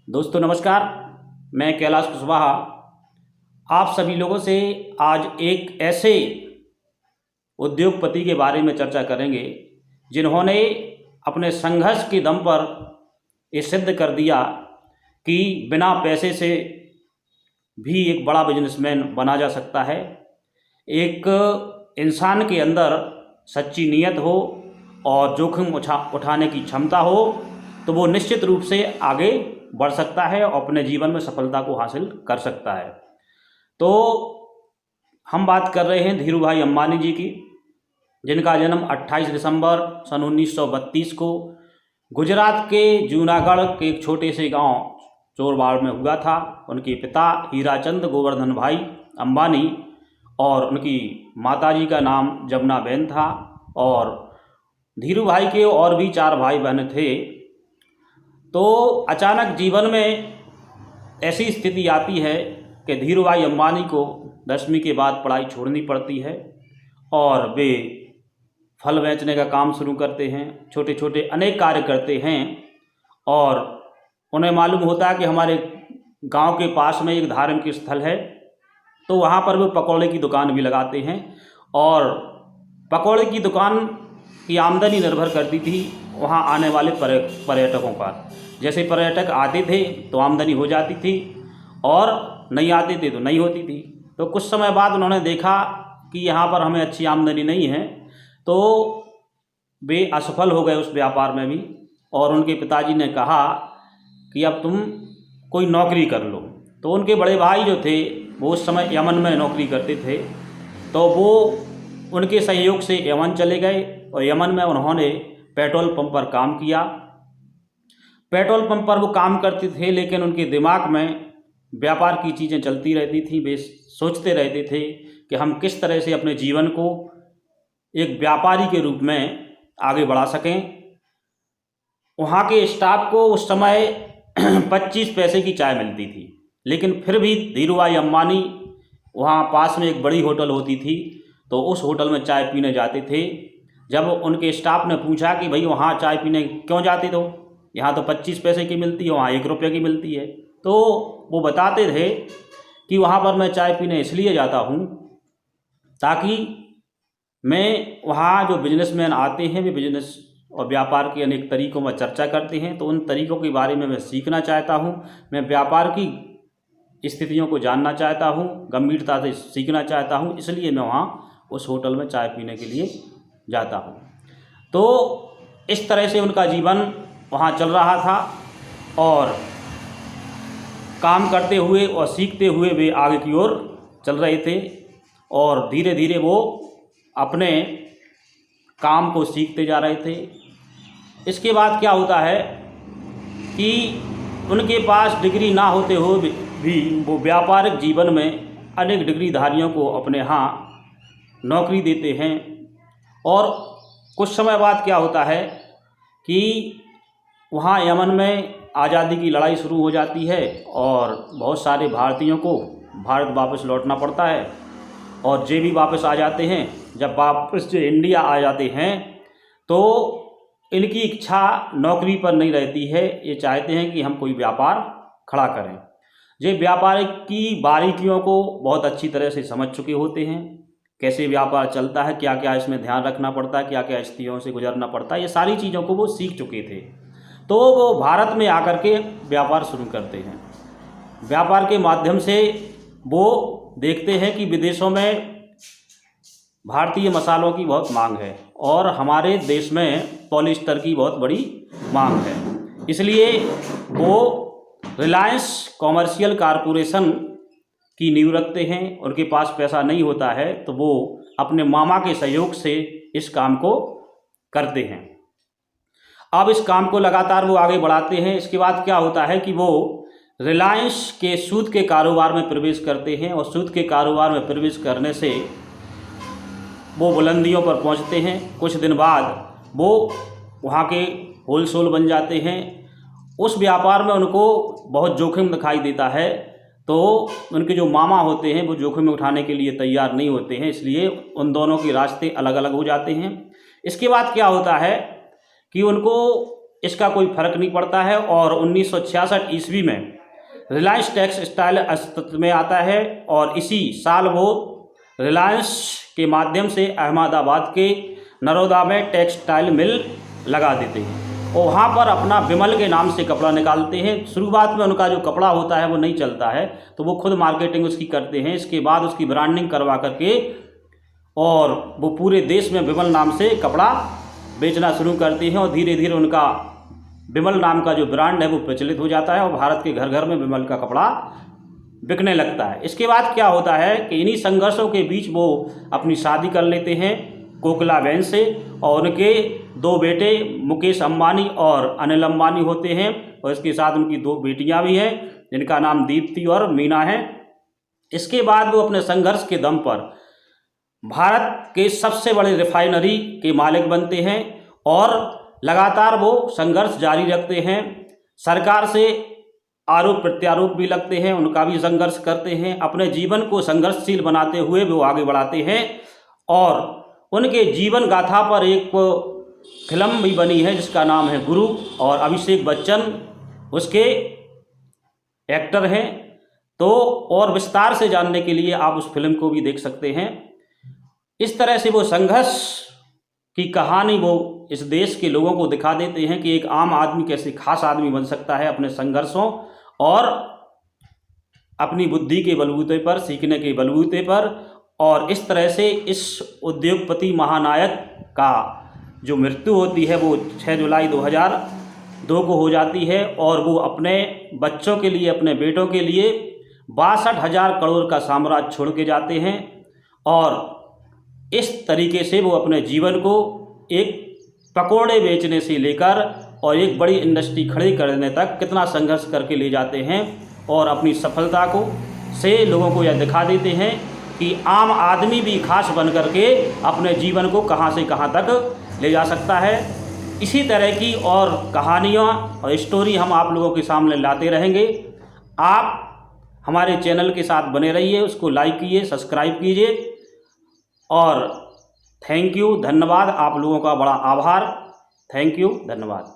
दोस्तों नमस्कार। मैं कैलाश कुशवाहा आप सभी लोगों से आज एक ऐसे उद्योगपति के बारे में चर्चा करेंगे जिन्होंने अपने संघर्ष के दम पर ये सिद्ध कर दिया कि बिना पैसे से भी एक बड़ा बिजनेसमैन बना जा सकता है। एक इंसान के अंदर सच्ची नीयत हो और जोखिम उठाने की क्षमता हो तो वो निश्चित रूप से आगे बढ़ सकता है और अपने जीवन में सफलता को हासिल कर सकता है। तो हम बात कर रहे हैं धीरू भाई अंबानी जी की, जिनका जन्म 28 दिसंबर सन 1932 को गुजरात के जूनागढ़ के एक छोटे से गांव चोरबाड़ में हुआ था। उनके पिता हीराचंद गोवर्धन भाई अंबानी और उनकी माताजी का नाम जमुनाबेन था और धीरू भाई के और भी 4 भाई बहन थे। तो अचानक जीवन में ऐसी स्थिति आती है कि धीरू भाई अंबानी को 10वीं के बाद पढ़ाई छोड़नी पड़ती है और वे फल बेचने का काम शुरू करते हैं, छोटे छोटे अनेक कार्य करते हैं और उन्हें मालूम होता है कि हमारे गांव के पास में एक धार्मिक स्थल है, तो वहाँ पर वो पकौड़े की दुकान भी लगाते हैं और पकौड़े की दुकान की आमदनी निर्भर करती थी वहाँ आने वाले पर्यटकों पर। जैसे पर्यटक आते थे तो आमदनी हो जाती थी और नहीं आते थे तो नहीं होती थी। तो कुछ समय बाद उन्होंने देखा कि यहाँ पर हमें अच्छी आमदनी नहीं है, तो वे असफल हो गए उस व्यापार में भी और उनके पिताजी ने कहा कि अब तुम कोई नौकरी कर लो। तो उनके बड़े भाई जो थे वो उस समय यमन में नौकरी करते थे, तो वो उनके सहयोग से यमन चले गए और यमन में उन्होंने पेट्रोल पंप पर काम किया। पेट्रोल पंप पर वो काम करते थे लेकिन उनके दिमाग में व्यापार की चीज़ें चलती रहती थी। वे सोचते रहते थे कि हम किस तरह से अपने जीवन को एक व्यापारी के रूप में आगे बढ़ा सकें। वहाँ के स्टाफ को उस समय 25 पैसे की चाय मिलती थी, लेकिन फिर भी धीरू भाई अंबानी वहाँ पास में एक बड़ी होटल होती थी तो उस होटल में चाय पीने जाते थे। जब उनके स्टाफ ने पूछा कि भाई वहाँ चाय पीने क्यों जाते हो, यहाँ तो 25 पैसे की मिलती है, वहाँ 1 रुपये की मिलती है, तो वो बताते थे कि वहाँ पर मैं चाय पीने इसलिए जाता हूँ ताकि मैं वहाँ जो बिजनेसमैन आते हैं वे बिजनेस और व्यापार के अनेक तरीकों में चर्चा करते हैं, तो उन तरीकों के बारे में मैं सीखना चाहता हूँ। मैं व्यापार की स्थितियों को जानना चाहता हूँ, गंभीरता से सीखना चाहता हूँ, इसलिए मैं वहाँ उस होटल में चाय पीने के लिए जाता हूँ। तो इस तरह से उनका जीवन वहाँ चल रहा था और काम करते हुए और सीखते हुए वे आगे की ओर चल रहे थे और धीरे धीरे वो अपने काम को सीखते जा रहे थे। इसके बाद क्या होता है कि उनके पास डिग्री ना होते हुए भी वो व्यापारिक जीवन में अनेक डिग्रीधारियों को अपने यहाँ नौकरी देते हैं और कुछ समय बाद क्या होता है कि वहाँ यमन में आज़ादी की लड़ाई शुरू हो जाती है और बहुत सारे भारतीयों को भारत वापस लौटना पड़ता है और जे भी वापस आ जाते हैं, जब वापस जो इंडिया आ जाते हैं तो इनकी इच्छा नौकरी पर नहीं रहती है, ये चाहते हैं कि हम कोई व्यापार खड़ा करें। ये व्यापार की बारीकियों को बहुत अच्छी तरह से समझ चुके होते हैं, कैसे व्यापार चलता है, क्या क्या इसमें ध्यान रखना पड़ता है, क्या क्या स्थितियों से गुजरना पड़ता है, ये सारी चीज़ों को वो सीख चुके थे। तो वो भारत में आकर के व्यापार शुरू करते हैं। व्यापार के माध्यम से वो देखते हैं कि विदेशों में भारतीय मसालों की बहुत मांग है और हमारे देश में पॉलिस्टर की बहुत बड़ी मांग है, इसलिए वो रिलायंस कॉमर्शियल कारपोरेशन की नींव रखते हैं। उनके पास पैसा नहीं होता है तो वो अपने मामा के सहयोग से इस काम को करते हैं। अब इस काम को लगातार वो आगे बढ़ाते हैं। इसके बाद क्या होता है कि वो रिलायंस के सूत के कारोबार में प्रवेश करते हैं और सूत के कारोबार में प्रवेश करने से वो बुलंदियों पर पहुंचते हैं। कुछ दिन बाद वो वहाँ के होलसेल बन जाते हैं। उस व्यापार में उनको बहुत जोखिम दिखाई देता है, तो उनके जो मामा होते हैं वो जोखिम उठाने के लिए तैयार नहीं होते हैं, इसलिए उन दोनों के रास्ते अलग अलग हो जाते हैं। इसके बाद क्या होता है कि उनको इसका कोई फर्क नहीं पड़ता है। और 1966 ईस्वी में रिलायंस टेक्सटाइल अस्तित्व में आता है और इसी साल वो रिलायंस के माध्यम से अहमदाबाद के नरोदा में टेक्सटाइल मिल लगा देते हैं और वहाँ पर अपना विमल के नाम से कपड़ा निकालते हैं। शुरुआत में उनका जो कपड़ा होता है वो नहीं चलता है, तो वो खुद मार्केटिंग उसकी करते हैं। इसके बाद उसकी ब्रांडिंग करवा करके और वो पूरे देश में विमल नाम से कपड़ा बेचना शुरू करते हैं और धीरे धीरे उनका विमल नाम का जो ब्रांड है वो प्रचलित हो जाता है और भारत के घर घर में विमल का कपड़ा बिकने लगता है। इसके बाद क्या होता है कि इन्हीं संघर्षों के बीच वो अपनी शादी कर लेते हैं कोकिलाबेन से और उनके 2 बेटे मुकेश अंबानी और अनिल अंबानी होते हैं और इसके साथ उनकी 2 बेटियां भी हैं जिनका नाम दीप्ति और मीना है। इसके बाद वो अपने संघर्ष के दम पर भारत के सबसे बड़े रिफाइनरी के मालिक बनते हैं और लगातार वो संघर्ष जारी रखते हैं। सरकार से आरोप प्रत्यारोप भी लगते हैं, उनका भी संघर्ष करते हैं। अपने जीवन को संघर्षशील बनाते हुए वो आगे बढ़ाते हैं और उनके जीवन गाथा पर एक फिल्म भी बनी है जिसका नाम है गुरु और अभिषेक बच्चन उसके एक्टर हैं। तो और विस्तार से जानने के लिए आप उस फिल्म को भी देख सकते हैं। इस तरह से वो संघर्ष की कहानी वो इस देश के लोगों को दिखा देते हैं कि एक आम आदमी कैसे खास आदमी बन सकता है अपने संघर्षों और अपनी बुद्धि के बलबूते पर, सीखने के बलबूते पर। और इस तरह से इस उद्योगपति महानायक का जो मृत्यु होती है वो 6 जुलाई 2002 को हो जाती है और वो अपने बच्चों के लिए, अपने बेटों के लिए 62,000 करोड़ का साम्राज्य छोड़ के जाते हैं। और इस तरीके से वो अपने जीवन को एक पकोड़े बेचने से लेकर और एक बड़ी इंडस्ट्री खड़ी करने तक कितना संघर्ष करके ले जाते हैं और अपनी सफलता को से लोगों को यह दिखा देते हैं कि आम आदमी भी खास बन करके अपने जीवन को कहां से कहां तक ले जा सकता है। इसी तरह की और कहानियाँ और स्टोरी हम आप लोगों के सामने लाते रहेंगे। आप हमारे चैनल के साथ बने रहिए, उसको लाइक कीजिए, सब्सक्राइब कीजिए और थैंक यू, धन्यवाद। आप लोगों का बड़ा आभार। थैंक यू, धन्यवाद।